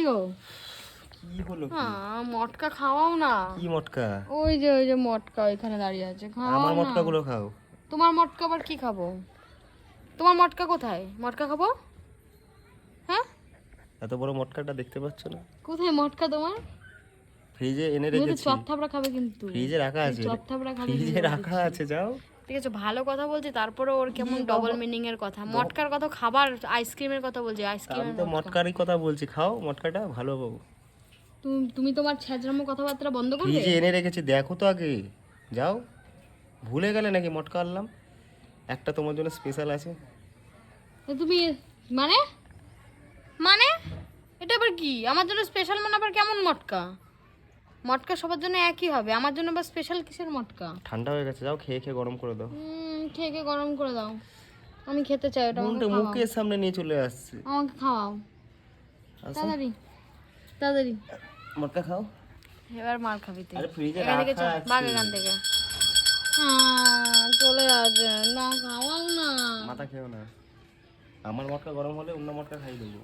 গো? কি হলো? মটকা খাওয়াও না। কি মটকা? ওই যে মটকা ওইখানে দাঁড়িয়ে আছে, খাওয়াও আমার না। মটকাগুলো খাও। তোমার মটকা আবার কি খাবো? তোমার মটকা কোথায়? মটকা খাবো? হ্যাঁ, এত বড় মটকাটা দেখতে পাচ্ছ না? কোথায় মটকা তোমার? ফ্রিজে এনে তুমি তো রেখেছি। চপ থাবড়া খাবে কিন্তু। ফ্রিজে রাখা আছে। চপ থাবড়া খাবে ফ্রিজে রাখা আছে, যাও। ঠিক আছে, ভালো কথা বলছি, তারপরে ওর কেমন ডবল মিনিং এর কথা। মটকার কথা, খাবার আইসক্রিমের কথা বলছি, আমি আইসক্রিমের তো মটকা। মটকারই কথা বলছি, খাও মটকাটা, ভালো পাবো। তুমি তোমার ছ্যাঁচড়ামো কথাবার্তা বন্ধ করবে? ফ্রিজে এনে রেখেছি, দেখো তো আগে, যাও। ভুলে গেলে নাকি মটকা আনলাম? একটা তোমার জন্য স্পেশাল আছে। তুমি মানে মানে এটা আবার কি? আমার জন্য স্পেশাল মানে আবার কেমন মটকা? মটকা সবার জন্য একই হবে, আমার জন্য আবার স্পেশাল কিসের মটকা? ঠান্ডা হয়ে গেছে, যাও খেয়ে খেয়ে গরম করে দাও। খেয়ে খেয়ে গরম করে দাও। আমি খেতে চাই ওটা, আমাকে উল্টে খাওয়াও। মুখের সামনে নিয়ে চলে আসছে। আমাকে খাওয়াও আসো, তাড়াতাড়ি তাড়াতাড়ি। মটকা খাও। এবার মার খাবি তুই। আরে ফ্রিজে এখান থেকে রাখা বাঘ আছে। এখান থেকে। চলে আসে না, খাওয়াও না। মাথা খেও না। আমার মটকা গরম হলে অন্য মটকা খাই দেবো।